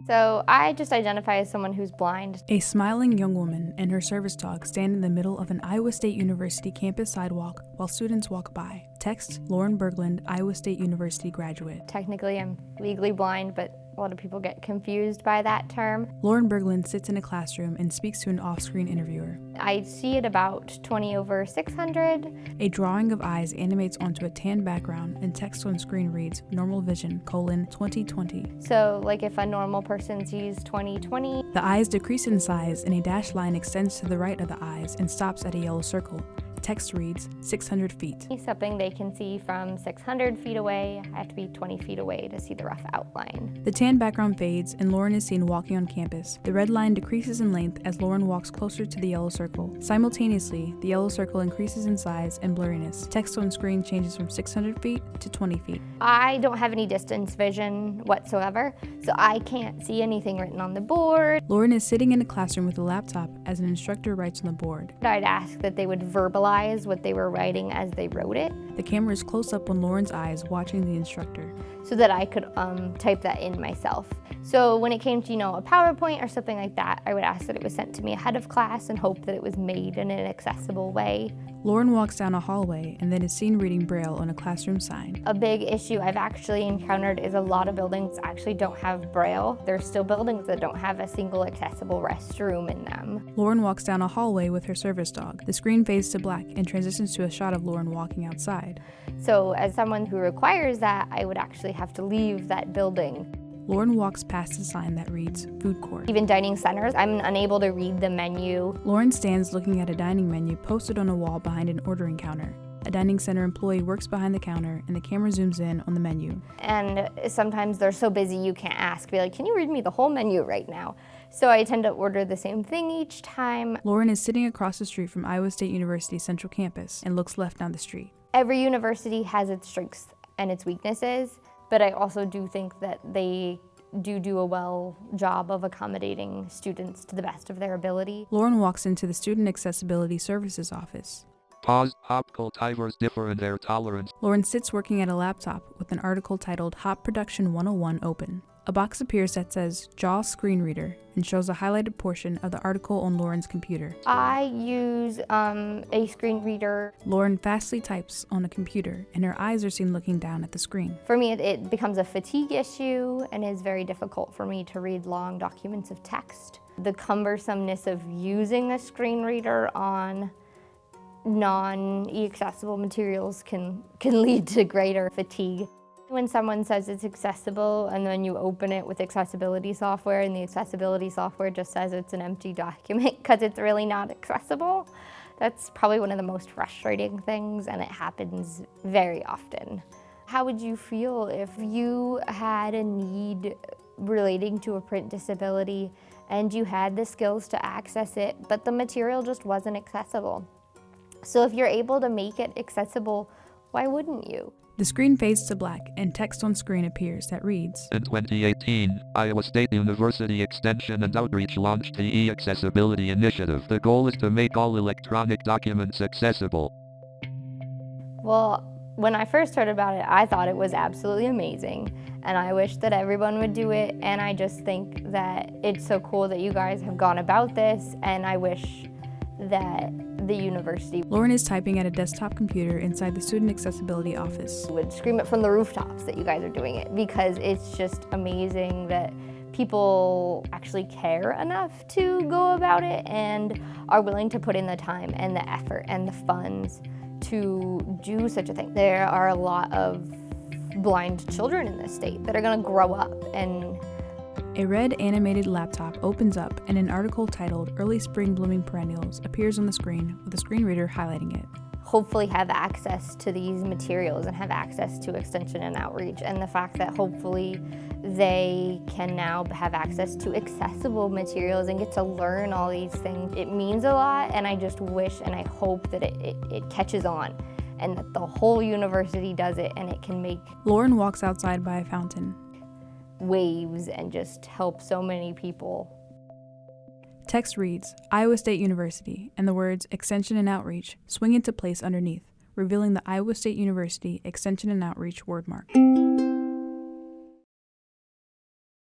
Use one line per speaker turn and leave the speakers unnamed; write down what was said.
So I just identify as someone who's blind.
A smiling young woman and her service dog stand in the middle of an Iowa State University campus sidewalk while students walk by. Text Lauren Berglund, Iowa State University graduate.
Technically, I'm legally blind, but a lot of people get confused by that term.
Lauren Berglund sits in a classroom and speaks to an off-screen interviewer.
I see it about 20/600.
A drawing of eyes animates onto a tan background and text on screen reads normal vision, 2020.
So like if a normal person sees 20/20.
The eyes decrease in size and a dashed line extends to the right of the eyes and stops at a yellow circle. Text reads 600 feet.
Something they can see from 600 feet away. I have to be 20 feet away to see the rough outline.
The tan background fades and Lauren is seen walking on campus. The red line decreases in length as Lauren walks closer to the yellow circle. Simultaneously, the yellow circle increases in size and blurriness. Text on screen changes from 600 feet to 20 feet.
I don't have any distance vision whatsoever, so I can't see anything written on the board.
Lauren is sitting in a classroom with a laptop as an instructor writes on the board.
I'd ask that they would verbalize what they were writing as they wrote it.
The camera is close up on Lauren's eyes watching the instructor.
So that I could type that in myself. So when it came to, a PowerPoint or something like that, I would ask that it was sent to me ahead of class and hope that it was made in an accessible way.
Lauren walks down a hallway and then is seen reading Braille on a classroom sign.
A big issue I've actually encountered is a lot of buildings actually don't have Braille. There's still buildings that don't have a single accessible restroom in them.
Lauren walks down a hallway with her service dog. The screen fades to black and transitions to a shot of Lauren walking outside.
So as someone who requires that, I would actually have to leave that building.
Lauren walks past a sign that reads food court.
Even dining centers, I'm unable to read the menu.
Lauren stands looking at a dining menu posted on a wall behind an ordering counter. A dining center employee works behind the counter and the camera zooms in on the menu.
And sometimes they're so busy you can't ask. Be like, can you read me the whole menu right now? So I tend to order the same thing each time.
Lauren is sitting across the street from Iowa State University's central campus and looks left down the street.
Every university has its strengths and its weaknesses, but I also do think that they do a well job of accommodating students to the best of their ability.
Lauren walks into the Student Accessibility Services office.
Pause. Optical timers differ in their tolerance.
Lauren sits working at a laptop with an article titled Hop Production 101 open. A box appears that says JAWS Screen Reader and shows a highlighted portion of the article on Lauren's computer.
I use a screen reader.
Lauren fastly types on a computer and her eyes are seen looking down at the screen.
For me, it becomes a fatigue issue and is very difficult for me to read long documents of text. The cumbersomeness of using a screen reader on non-accessible materials can lead to greater fatigue. When someone says it's accessible and then you open it with accessibility software and the accessibility software just says it's an empty document because it's really not accessible, that's probably one of the most frustrating things, and it happens very often. How would you feel if you had a need relating to a print disability and you had the skills to access it, but the material just wasn't accessible? So if you're able to make it accessible, why wouldn't you?
The screen fades to black and text on screen appears that reads,
In 2018, Iowa State University Extension and Outreach launched the e-Accessibility Initiative. The goal is to make all electronic documents accessible.
Well, when I first heard about it, I thought it was absolutely amazing, and I wish that everyone would do it, and I just think that it's so cool that you guys have gone about this, and I wish that the university
Lauren is typing at a desktop computer inside the Student Accessibility office.
would scream it from the rooftops that you guys are doing it, because it's just amazing that people actually care enough to go about it and are willing to put in the time and the effort and the funds to do such a thing. There are a lot of blind children in this state that are going to grow up and
A red animated laptop opens up and an article titled Early Spring Blooming Perennials appears on the screen with a screen reader highlighting it.
hopefully have access to these materials and have access to extension and outreach, and the fact that hopefully they can now have access to accessible materials and get to learn all these things. It means a lot, and I just wish and I hope that it catches on and that the whole university does it and it can make
Lauren walks outside by a fountain.
waves and just help so many people.
Text reads, Iowa State University, and the words Extension and Outreach swing into place underneath, revealing the Iowa State University Extension and Outreach wordmark.